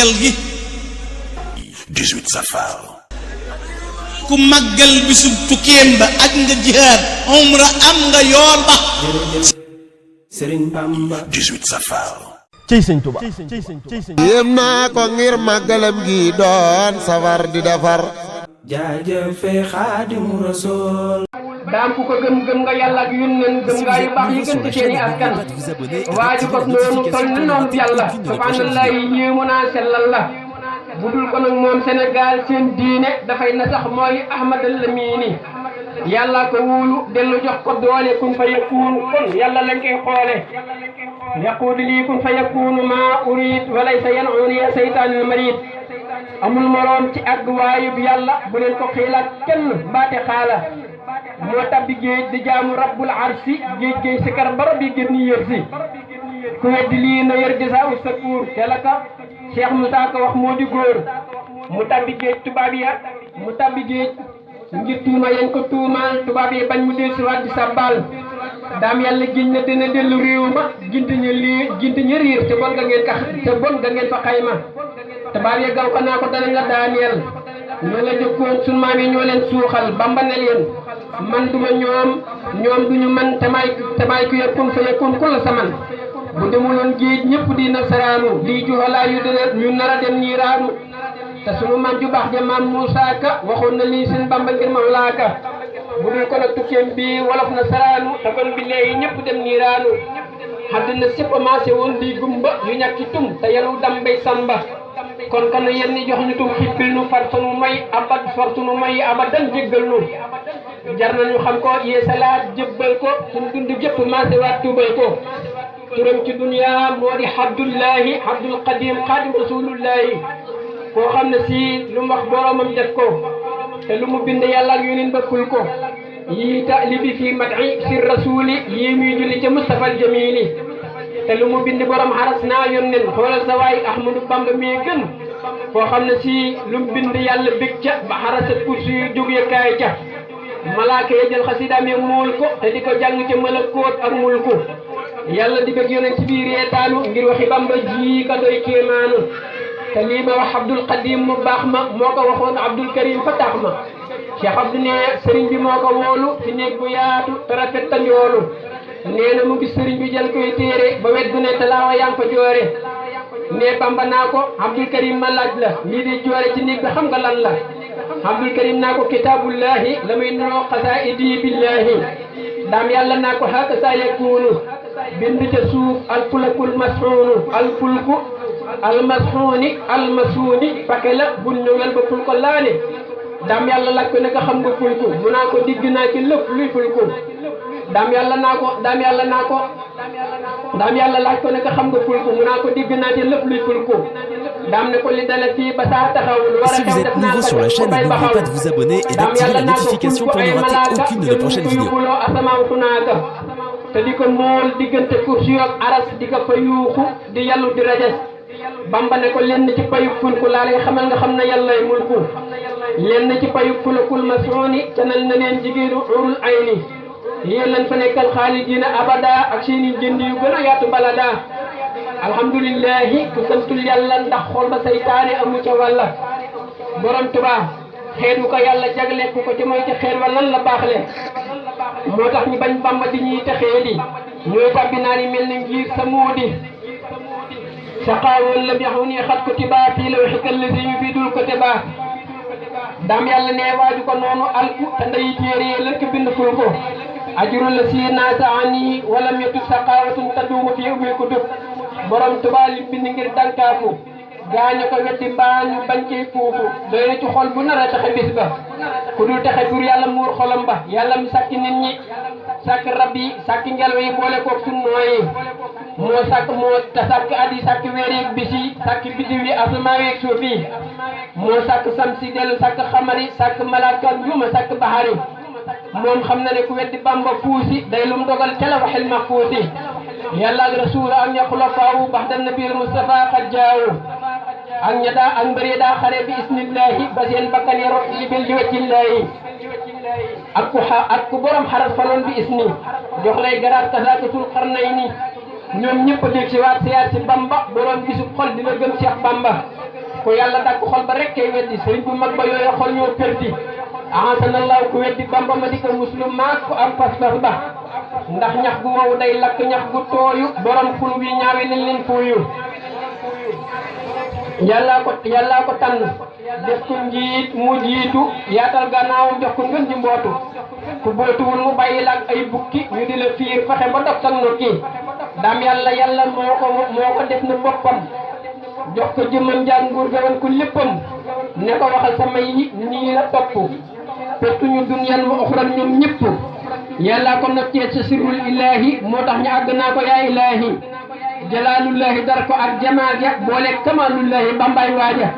màggal gi 18 safar. ku màggal bisub tukkeem ba aj nga jihaad umra am nga yoon ba Sëriñ Bamba 18 safar. cey sëñ Tuba yéem naa ko ngir màggalam gi doon safar di defar jaajëfe Xaadimu Rasuul daam ku ko gëm nga yàlla ak yónneen gëm nga yu baax yi gën ci seeni askan waaju ko noonu tol ni noonu yàlla subhanallah yi yéemu naa sellal la budul ko nag moom Sénégal seen diine dafay na sax mooy Ahmad al-Lamini yàlla ko wuulu dellu jox ko doole kun fa yakunu kon yàlla lañ koy xoole yaqulu lii kun fa yakunu ma urid walaysa yan'uni ya seytaanul marid amul moroom ci àgg waayub yàlla bu leen ko xiilaat kenn mbaate xaala moo tabbi géej di jaamu rabbul arsi géej géej sikar baro bi gën ni yër si ku weddi lii na yër jasaawu sakuur te la ka Cheikh Moussa Ka wax moo di góor mu tabbi géej tubaab ya mu tabbi géej ngir tuuma yañ ko tuumaal tubaab yi bañ mu del si waat di sabbal daam yàlla giñ na dina dellu réew ma ginti ñu riir te bon nga ngeen fa xayma tubaab ya gaw ko naa ko danañ la daaneel ñoo la jëkkoon sun maam yi ñoo leen suuxal Bamba ne leen man duma ñoom duñu man tamaay ku yakun fa yakun ku la saman bu demuloon géej ñëpp di nasaraanu lii juxalaa yu dina ñu nar a dem niiraanu te sunu maam ju baax ja maam Moussa Ka waxoon na lii seen Bamba ngir Mawlaa Ka bu dul ko nag tukkeem bi wolof nasaraanu te kon bi léegi ñëpp dem niiraanu àddina sépp amaase woon di gumba yu ñàkki tum te yenu dam bay samba kon kan yéen ñi jox ñu tum xippil nu far sunu may abad far sunu may abadan jéggal nu jar nañu xam ko yeesalaat jébbal ko suñu dund gépp maase waat tuubal ko turam ci dunya moo di Abdullahi Abdul Qadim Xaadim Rasulullahi koo xam ne si lu mu wax boromam def ko te lu mu bind yàlla ak yónnin bëkkul ko yii taalibi fi mad'i sir rasuli yii muy julli ca Mustafa al Jamili te lu mu bind borom xaras naa yónneen xoolal sa waay Ahmadu Bamba mi gën koo xam ne si lu mu bind yàlla bég ca ba xarasat kursi yu jóg ya kaay ca malaaka ya jël xasidaam ya muul ko te di ko jàng ca malakoot ak mulku yàlla di bëgg yónneen ci biir reetaanu ngir waxi Bamba ji ka doy kéemaanu te lii ma wax Abdul Qadim mu baax ma moo ko waxoon Abdul Karim fa tax ma Cheikh Abdou ne sëriñ bi moo ko woolu ci néeg bu yaatu te rafet ta njoolu nee na mu gis sëriñ bi jël koy téere ba wet gu ne talaawa yaa ngi fa joore ne Bamba naa ko Abdul Karim ma laaj la lii di joore ci néeg bi xam nga lan la Abdul Karim naa ko kitaabullahi la muy nuroo xasaidi billahi daam yàlla naa ko haka sa yakunu bind ca suuf alfulakul masxuunu alfulku almasxuuni almasuuni pake la bul ñëwel ba ful ko laane daam yàlla laaj ko ne ko xam nga fulku mu naa ko digg naa ci lépp luy fulku daam yàlla laaj ko ne ko xam nga fulku mu naa ko digg naa ci lépp luy fulku daam ne ko li dala fii ba saa taxaw lu war a Si vous êtes nouveau sur la chaîne, n'oubliez pas de vous abonner et d'activer la notification pour ne rater aucune de nos prochaines vidéos. te di ko mool diggante kursi ak aras di ko fa yuuxu di yàllu di rajas Bamba ne ko lenn ci payu fulku laa lay xamal nga xam ne yàllay mulku lenn ci payu fulkul masuni canal na leen jigéenu urul ayni yéen lañ fa nekkal xaalidina abada ak seeni jënd yu gën a yaatu balada alhamdulillahi ku santul yàlla ndax xool ba saytaane amu ca wàlla borom Tuubaa xeet wu ko yàlla jagle ku ko ci mooy ci xeet wa lan la baaxle moo tax ñu bañ Bamba di ñuy texee di ñooy tabbi naa ni mel ni ngir sa muudi saqaawoon lam yaxuni xat ko tibaa fii la waxi kallazi yu fi dul ko tibaa daam yàlla ne waaju ko noonu alku te ndeyi téere yi lëkk bind ful ko ajuru la si naasa ani walam yetu saqaawatun taduumu fi umil kutub borom Tuubaa li bind ngir dankaafu gaañu ko weddi mbaa ñu bañ cee fuufu doy na ci xol bu nar a taxe bis ba ku dul taxe pour yàlla muur xolam ba yàlla mi sàkki nit ñi sàkk rab yi sàkki ngelaw yi boole koog suñu nooyi moo sàkk at yi sàkk weer yeeg bis yi sàkk biddiw yi asamaan yeeg suuf yi moo sàkk samsi dellu sàkk xamari sàkk malaaka njuma sàkk baxari moom xam na ne ku weddi Bamba fuusi day lum dogal ca la waxil ma fuusi yàlla ak rasuul ak ña xulafaawu bax dan nabil Mustafa xat jaawu ak ña daa ak mbër ya daa xare bi isnillahi ba seen bakkan ya rot li bil li waccillahi ak ku borom xarat faloon bi isni jox lay garaat kasaakatul xarnayni ñoom ñëpp a dégg si waat siyaat si Bamba borom gisub xol dina gëm Cheikh Bamba ku yàlla dakk xol ba rek kay weddi sëriñ bu mag ba yooyu xol ñoo perdi ahasanallahu ku weddi bamba ma di ko muslim maak ku am pas-pas ba ndax ñax gu wow day lakk ñax gu tooyu borom xul wi ñaawe nañ leen fooyu yàllaa ko tànn def ko njiit mu jiitu yaatal gannaawam jox ko ngën ji mbootu ku bootuwul mu bàyyi la ak ay bukki ñu di la fiir fexe ba dog sag no kii daam yàlla moo ko def na boppam jox ko jëmmam njàng nguur gawan ko léppam ne ko waxal sama yi nii la topp pertuñu dunyan wa uxran ñoom ñëpp yàllaa ko noccee sa sirrul ilahi moo tax ñu àgg naa ko yaa ilahi jalaalullahi dar ko ak jamaal ja boole kamaalullahi bambaay waaja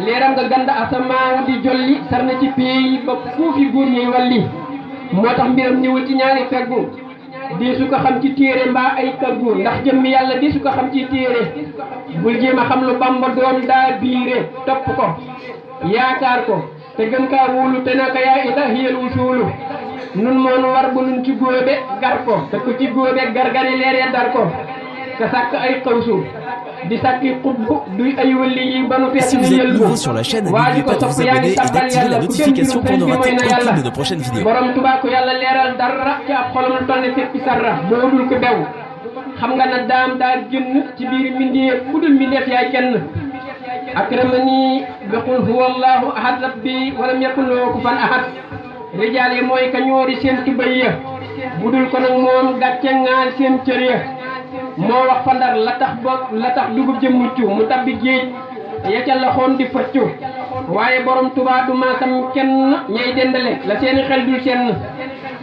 leeram nga ganda asamaaw di jolli sar na ci pays ba fuufi góor ñuy walli moo tax mbiram ñëwul ci ñaari feggu di su ko xam ci téere mbaa ay kaggu ndax jëmmi yàlla di su ko xam ci téere bul jéem a xam lu bamba doon daa biire topp ko yaakaar ko te gën kaa wóolu te naka yaa ilahiyal wusuulu nun moonu war bu nun ci góobe gar ko te ku ci góobe gargari leer ya dar ko te sàkk ay xawsu di sàkki xutbu duy ay wëlli yi ba nu fees Si vous ni êtes yëlbu nouveau sur la chaîne, n'oubliez pas de vous abonner et d'activer la notification pour ne rater aucune de nos prochaines vidéos. borom Tuubaa ko yàlla leeral dara ci ab xolam lu toll ne fekki sarra boo dul ko bew xam nga na daam daa génn ci biir mbindeef ku dul mbindeef yaay kenn akramani bi qul huwa allahu ahad rabbi walam yakun lahu kufuwan ahad rijaal yi mooy ka ñoori seen tubay ya bu dul ko nag moom gàcce ŋaal seen cër ya moo wax fa Ndar la tax dugub ja mucc mu tabbi géej ya ca la xoon di fëccu waaye borom Tuubaa du maasam kenn ñay dendale la seeni xel dul senn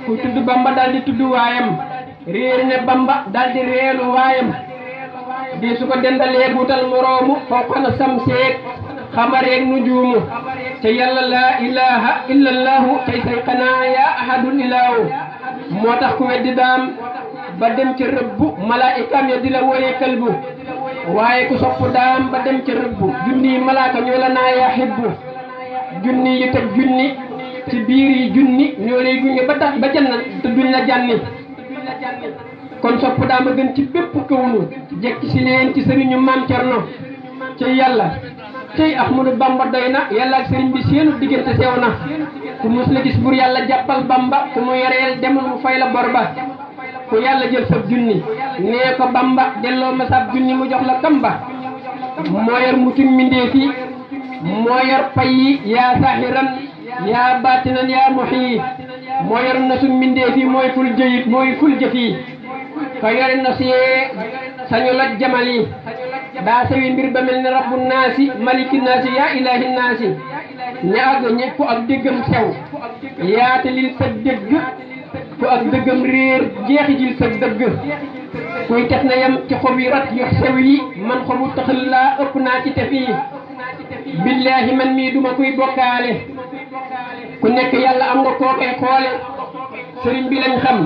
ku tudd Bamba dal di tudd waayam réer ne Bamba dal di reelu waayam di su ko dendalee buutal moroomu fawqa na samseeg xamareeg nu juumu te yàlla laa ilaha illa allahu tey say xanaa yaa ahadul ilaahu moo tax ku weddi daam ba dem ci rëbbu malaayikaam ya di la wëree kalbu waaye ku sopp daam ba dem ci rëbbu junni malaaka ñoo la naa yaa xibbu junni yi teg junni ci biir yi junni ñoo lay gunge ba tax ba jannat te duñ la jànni kon sopp daam a gën ci bépp kawnu jekki si leen ci sëriñu maam Cerno ci yàlla tey Ahmadu Bamba doy na yàlla ak sëriñ bi seenu diggante sew na ku mus la gis bur yàlla jàppal Bamba ku mu yoreel demul mu fay la bor ba ku yàlla jël sab junni nee ko Bamba delloo ma sab junni mu jox la kamba moo yor mutum mindee fi moo yor pay yi yaa saahiran yaa baatinan yaa muhyi moo yor nasu mindee fi mooy ful jëyit mooy ful jëf yi ka yore nas yee sañu loj jamal yi daa sawi mbir ba mel ne rabbu naasi maliki naasi yaa ilahi naasi ne ak ñëpp ak déggam sew yaate lil sa dégg ku ak dëggam réer jeexi jil sa dëgg kuy tef na yam ci xob yi rat yu sew yi man xobu taxal laa ëpp naa ci tef yi billaahi man mii duma kuy bokkaale ku nekk yàlla am nga koo koy xoole sëriñ bi lañ xam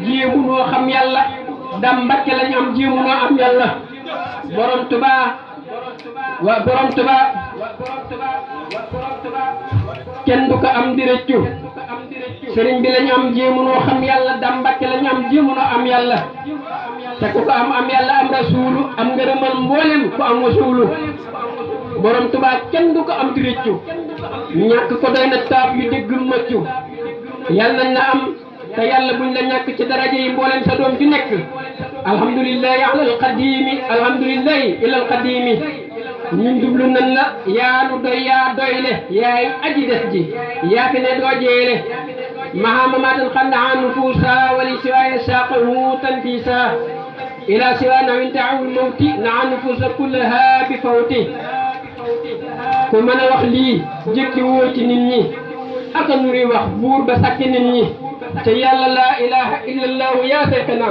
jéemu noo xam yàlla dam Mbàkke lañ am jéemu noo am yàlla borom Tuubaa kenn du ko am di rëccu sëriñ bi lañu am jéemu noo xam yàlla dam Mbàkke lañu am jéemu noo am yàlla te ku ko am yàlla am rasuulu am ngërëmal mboolem ku am wasuulu borom Tuubaa kenn du ko am di rëccu ñàkk ko doy na taab yu dégg mëccu yàlla nañ la am te yàlla buñ la ñàkk ci daraja yi mboolem sa doom ju nekk alhamdulillahi alal qadimi alhamdulillahi ilal qadimi ñun jublu nan la yaa nu doy yaa doyle yaay aji des ji yaa fi ne doo jeele mahamamaatan xandaha nufuusa wali siwaaya saaqahu tanfiisa ila siwa nawin taawul mawti naa nufuusa kullaha bi fawti ku mën a wax lii jëkki woo ci nit ñi aka nuri wax buur ba sakki nit ñi te yàlla laa ilaha illa allahu yaa saytana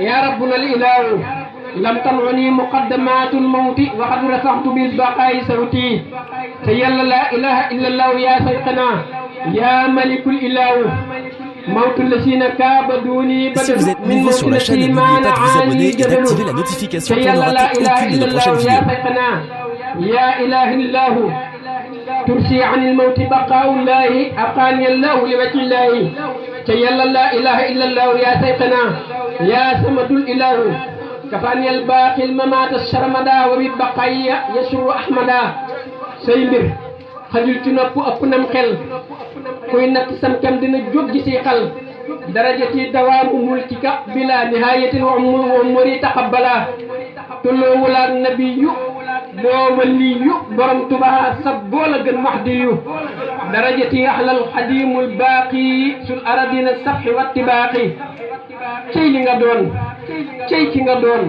yaa rabbuna al ilahu lam tanuni muqaddamatul mawti wa qad rafaxtu bil baqaayi sawti te yàlla laa ilaha illa allahu yaa saytana yaa malikul ilahu mawtu lasina kaabaduni Si vous êtes nouveau sur la chaîne, n'oubliez pas de vous abonner et d'activer la notification pour ne rater aucune de nos prochaines vidéos. يا إله الله ترسي عن الموت بقاء الله أقاني الله لوجه الله تيلا لا إله إلا الله يا سيقنا يا سمد الإله كفاني الباقي الممات السرمدا وبالبقايا يسر أحمدا سيمبر خجلت نوب أبنم خل كوي نك سم كم دنا جوج سي خل درجتي دوام ملكك بلا نهاية وعمري تقبلا تلو ولا النبي بو ولي برم تبا سبولا جن محدي درجتي أحلى الحديم الباقي سل أرضين السبح والتباقي cey li nga doon cey ki nga doon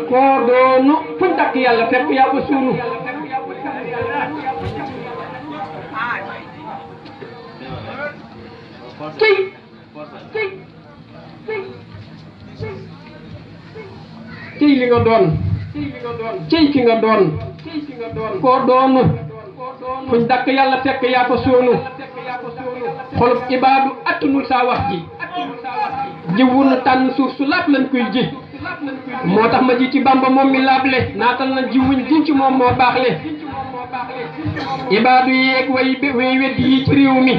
koo doonu fuñ takk yàlla fekk yaa ko suunu cey cey cey li nga doon cey ki nga doon koo doonu fuñ takk yàlla fekk yaa ko suunu xolub ibaadu attunul saa wax ji jiwu nu tànn suuf su laab lañ koy ji moo tax ma ji ci Bamba moom mi laable naatal na jiwuñ jiñ ci moom moo baax le ibaadu yeeg way weddi yi ci réew mi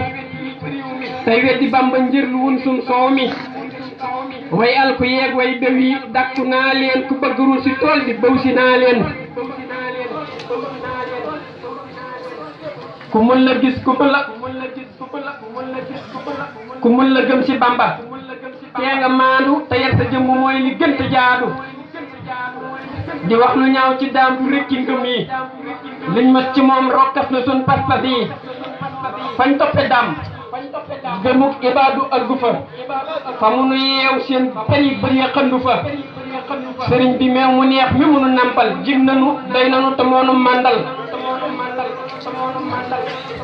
tey weddi Bamba njër lu wun sum soow mi way alku yeeg way bew yi dakku naa leen ku bëggul si tool bi bëw si naa leen ku mun la gis ku mun la gëm si Bamba tee nga maandu te yar sa jëmm mooy li gën te jaadu di wax lu ñaaw ci daam du rekki ngëm yi liñ mas ci moom rokkas na sun pas-pas yi fañ toppe daam gëmuk ibaadu ëggu fa mu nu yeew seen pen yi bëri xëndu fa sëriñ bi meew mu neex mi munu nampal jig nanu doy nanu te moonu màndal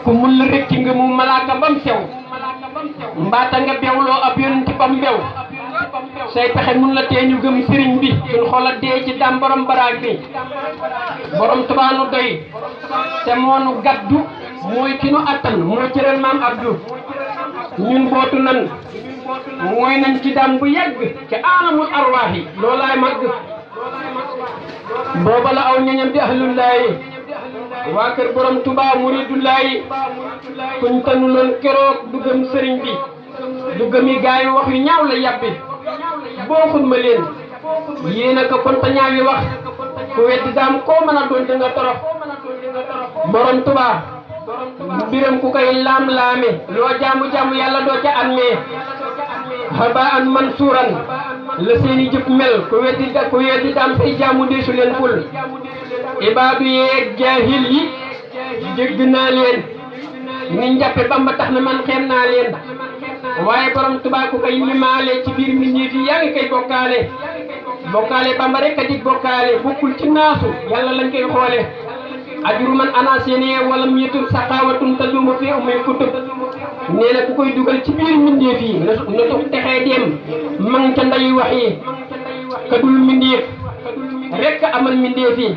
ku mun la rekki ngëmu malaaka bam sew mbaata nga bewloo ab yonent bam bew say pexe mun la tee ñu gëm sëriñ bi suñ xoola dee ci dam borom baraag bi borom tubaanu doy te moonu gaddu mooy ki nu attan mooy cëral maam Abdou ñun bootu nan mooy nañ ci dam bu yàgg ci alamul arwaahi loolaay màgg booba la aw ñañam di ahlullaahi waa kër borom Tuubaa muridullaahi kuñ tanu loon keroog du gëm sëriñ bi du gëmi gaay wax yu ñaaw la yàbbi booxul ma leen yéena ko kon ta ñaaw yi wax ku weddi daam koo mën a doon di nga torof borom Tuubaa mbiram ku koy laam-laame loo jaamu yàlla doo ca amee xaba an mansuuran la seeni jëf mel ku weddi daam say jaamu deesu leen ful ibaadu yeeg jaahil yi dégg naa leen ni njàppe Bamba tax na man xeem naa leen waaye borom Tuubaa ku koy limaale ci biir mbindeef yi yaa ngi koy bokkaale Bamba rek a di bokkaale bokkul ci naasu yàlla lañ koy xoole ajuru man ana seeni wala miitul saqaawatun talumu fi umay kutub nee na ku koy dugal ci biir mbindeef yi na tux texee dem mang ca nday wax yi ka dul mbindeef rek amal mbindeef yi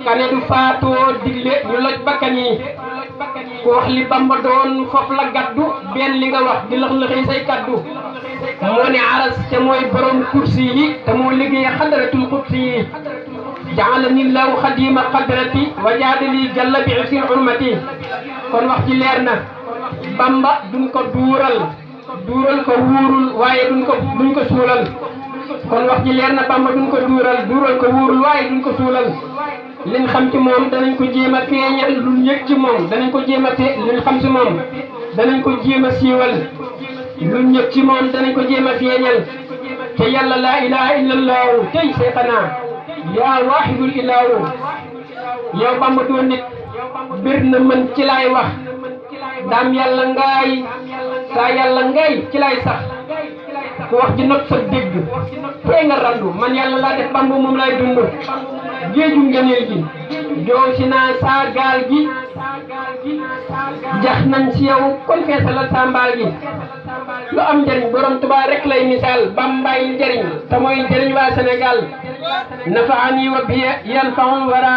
kane du faatoo digle ñu loj bakkan yi ku wax li Bamba doon foofu la gaddu benn li nga wax di lëx-lëxee say kaddu moo ne aras te mooy borom kursi yi te moo liggéey xadaratul qudsi yi jaalani llahu xadima xadrati wa jaadali jalla bi si hurmati kon wax ci leer na Bamba duñ ko duural ko wuurul waaye duñ ko suulal kon wax ji leer na Bamba duñ ko duural ko wuurul waaye duñ ko suulal liñ xam ci moom danañ ko jéem a feeñal luñ yëg ci moom danañ ko jéem a luñ xam ci moom danañ ko jéem a siiwal luñ yëg ci moom danañ ko jéem a feeñal te yàlla laa ilaha illallahu tey seetanaa yaa waahidul ilaahu yow Bamba doon nit bir na mën ci laay wax daam yàlla ngaay saa yàlla ngaay ci laay sax ku wax ji not sa dégg tey nga randu man yàlla laa def Bamba moom laay dund géeju ngëneel gi joo si naa saa gaal gi jax nañ si yow kon feesalal saa mbaal gi lu am njëriñ borom Tuubaa rek lay misaal Bambaay njëriñ te mooy njëriñ waa Sénégal nafaani wa biya yanfaul wara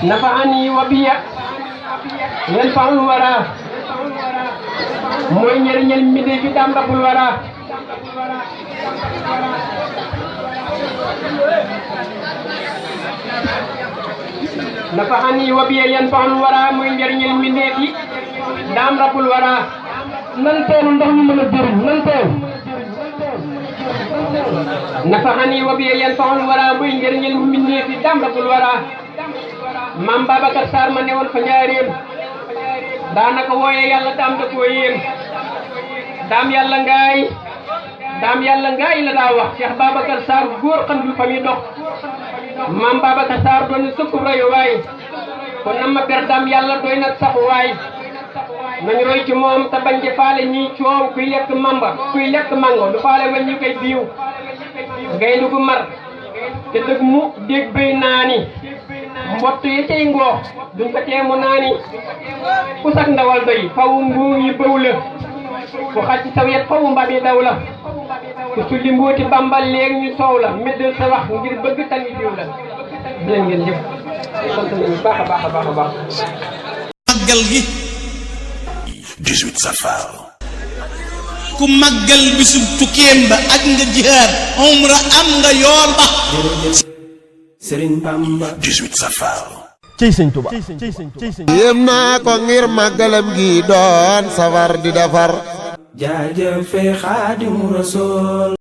nafaani wa biya yanfaul wara mooy njëriñal mbindéef fi daam rabbul wara nafaani wa biya yanfaul wara mooy njëriñal mbindéef yi daam rabbul wara nan teelu ndox ñu mën a jëriñ nan teelu nafaxani wa biya yan faxul wara buy njëriñal mu mbindee fi dàmbagul wara maam Babacar Sarr ma newoon fa njaareem daanaka wooyee yàlla daam da koo yéem daam yàlla ngaay la daa wax Cheikh Babacar Sarr góor xam du fa muy dox maam Babacar Sarr doon na sëkku royu waay kon na ma ber daam yàlla doy na saxu waay nañ roy ci moom te bañ di faale ñiy coow kuy lekk mango du faale weñ ñu koy biiw gaynde gu mar te dëgg mu dégg béy naani mbott yi cay ngoox duñ ko teemu naani ku sak ndawal doy faw mbuum yi bëw la ku xaj ci saw yet faw mbab yi daw la ku sulli mbooti bambal léeg ñu soow la méddal sa wax ngir bëgg tani diw la jërë ngeen jëf sant nañu baax a baax a baax a baax màggal gi 18 safar. ku màggal bisub tukkeem ba aj nga jihaad umra am nga yool ba jërëjëf Serigne Bamba 18 safar. cey sëñ Touba yéem naa ko ngir màggalam gi doon safar di defar jaajëfe Xaadimu Rasuul